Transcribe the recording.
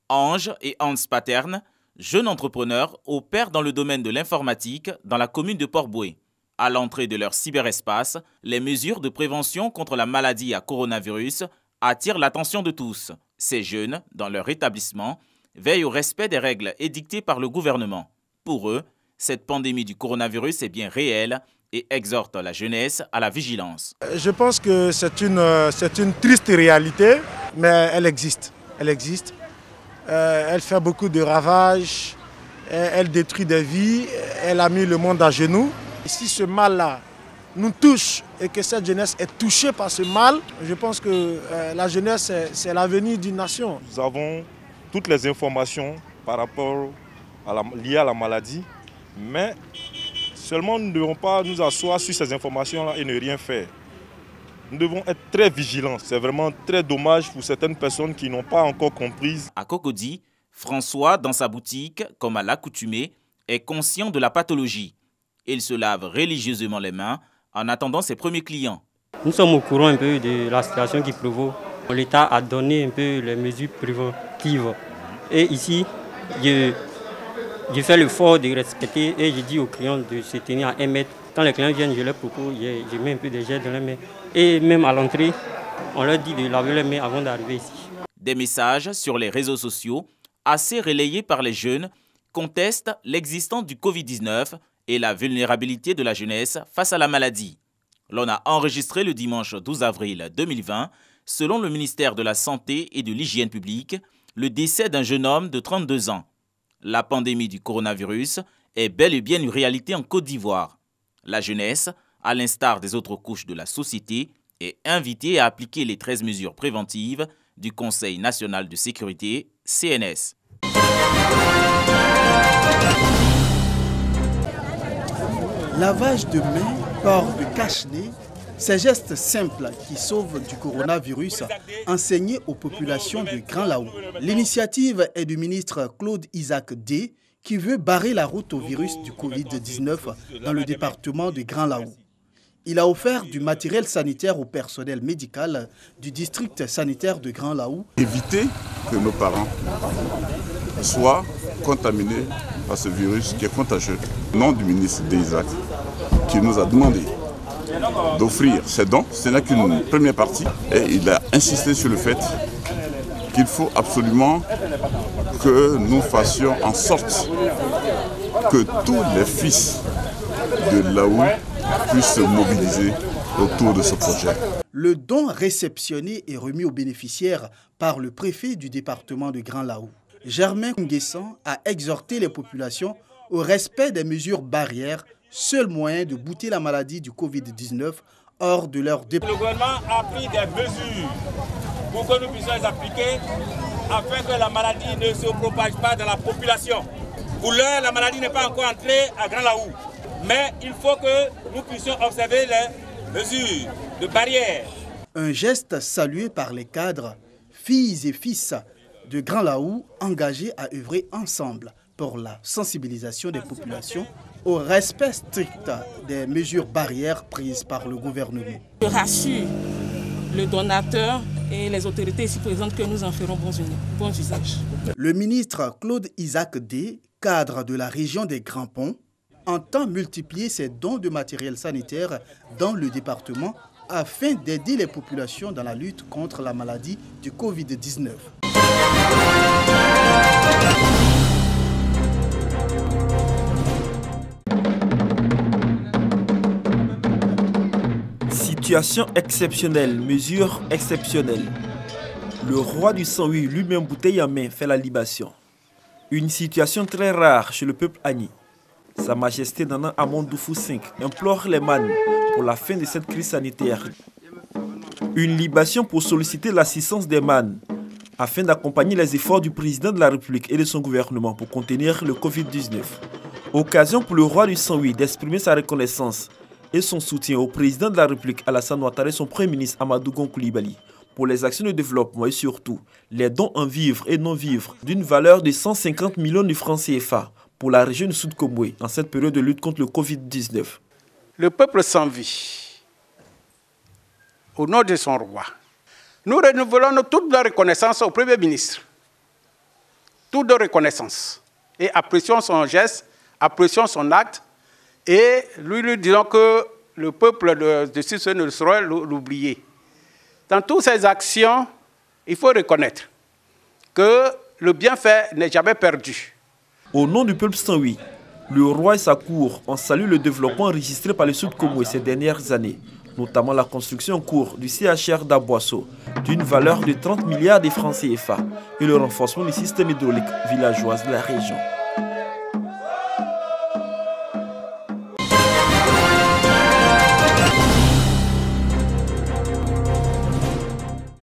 Ange et Hans Paterne, jeunes entrepreneurs, opèrent dans le domaine de l'informatique dans la commune de Port-Bouët. À l'entrée de leur cyberespace, les mesures de prévention contre la maladie à coronavirus attirent l'attention de tous. Ces jeunes, dans leur établissement, veillent au respect des règles édictées par le gouvernement. Pour eux, cette pandémie du coronavirus est bien réelle et exhorte la jeunesse à la vigilance. Je pense que c'est une triste réalité, mais elle existe. Elle fait beaucoup de ravages, elle détruit des vies, elle a mis le monde à genoux. Et si ce mal-là nous touche et que cette jeunesse est touchée par ce mal, je pense que la jeunesse, c'est l'avenir d'une nation. Nous avons toutes les informations par rapport liées à la maladie, mais seulement nous ne devons pas nous asseoir sur ces informations-là et ne rien faire. Nous devons être très vigilants. C'est vraiment très dommage pour certaines personnes qui n'ont pas encore compris. À Cocody, François, dans sa boutique, comme à l'accoutumée, est conscient de la pathologie. Il se lave religieusement les mains en attendant ses premiers clients. Nous sommes au courant un peu de la situation qui prévaut. L'État a donné un peu les mesures préventives. Et ici, je fais l'effort de respecter et je dis aux clients de se tenir à 1 mètre. Quand les clients viennent, je leur propose, je mets un peu de gel dans les mains. Et même à l'entrée, on leur dit de laver les mains avant d'arriver ici. Des messages sur les réseaux sociaux, assez relayés par les jeunes, contestent l'existence du Covid-19 et la vulnérabilité de la jeunesse face à la maladie. L'on a enregistré le dimanche 12 avril 2020, selon le ministère de la Santé et de l'Hygiène publique, le décès d'un jeune homme de 32 ans. La pandémie du coronavirus est bel et bien une réalité en Côte d'Ivoire. La jeunesse, à l'instar des autres couches de la société, est invitée à appliquer les 13 mesures préventives du Conseil national de sécurité, CNS. Lavage de mains, port de cache-nez, ces gestes simples qui sauvent du coronavirus enseignés aux populations de Grand Laou. L'initiative est du ministre Claude Isaac D, qui veut barrer la route au virus du Covid-19 dans le département de Grand Laou. Il a offert du matériel sanitaire au personnel médical du district sanitaire de Grand Laou. Éviter que nos parents soient contaminés par ce virus qui est contagieux. Au nom du ministre d'Isaac, qui nous a demandé d'offrir ces dons, ce n'est qu'une première partie, et il a insisté sur le fait qu'il faut absolument que nous fassions en sorte que tous les fils de Laou puissent se mobiliser autour de ce projet. Le don réceptionné est remis aux bénéficiaires par le préfet du département de Grand Laou. Germain Nguessan a exhorté les populations au respect des mesures barrières, seul moyen de bouter la maladie du Covid-19 hors de leur département. Le gouvernement a pris des mesures pour que nous puissions les appliquer afin que la maladie ne se propage pas dans la population. Pour l'heure, la maladie n'est pas encore entrée à Grand Laou. Mais il faut que nous puissions observer les mesures de barrière. Un geste salué par les cadres, filles et fils de Grand Laou engagés à œuvrer ensemble pour la sensibilisation des populations au respect strict des mesures barrières prises par le gouvernement. Je rassure le donateur et les autorités ici présentes que nous en ferons bon usage. Le ministre Claude Isaac D, cadre de la région des Grands Ponts, entend multiplier ses dons de matériel sanitaire dans le département afin d'aider les populations dans la lutte contre la maladie du Covid-19. Situation exceptionnelle, mesure exceptionnelle. Le roi du 108, lui-même bouteille en main, fait la libation. Une situation très rare chez le peuple Agni. Sa Majesté Nana Amondoufou V implore les mânes pour la fin de cette crise sanitaire. Une libation pour solliciter l'assistance des mânes afin d'accompagner les efforts du président de la République et de son gouvernement pour contenir le Covid-19. Occasion pour le roi du 108 d'exprimer sa reconnaissance et son soutien au président de la République Alassane Ouattara et son premier ministre Amadou Gon Coulibaly pour les actions de développement et surtout les dons en vivres et non-vivres d'une valeur de 150 millions de francs CFA pour la région du Sud-Komoué en cette période de lutte contre le Covid-19. Le peuple sans vie, au nom de son roi, nous renouvelons toute la reconnaissance au Premier ministre toute reconnaissance. Et apprécions son geste, apprécions son acte, et lui disons que le peuple de Cissé ne saurait l'oublier. Dans toutes ces actions, il faut reconnaître que le bienfait n'est jamais perdu. Au nom du peuple saint-louis, le roi et sa cour ont salué le développement enregistré par le Sud-Congo ces dernières années, notamment la construction en cours du CHR d'Aboisseau, d'une valeur de 30 milliards de francs CFA, et le renforcement du système hydraulique villageois de la région.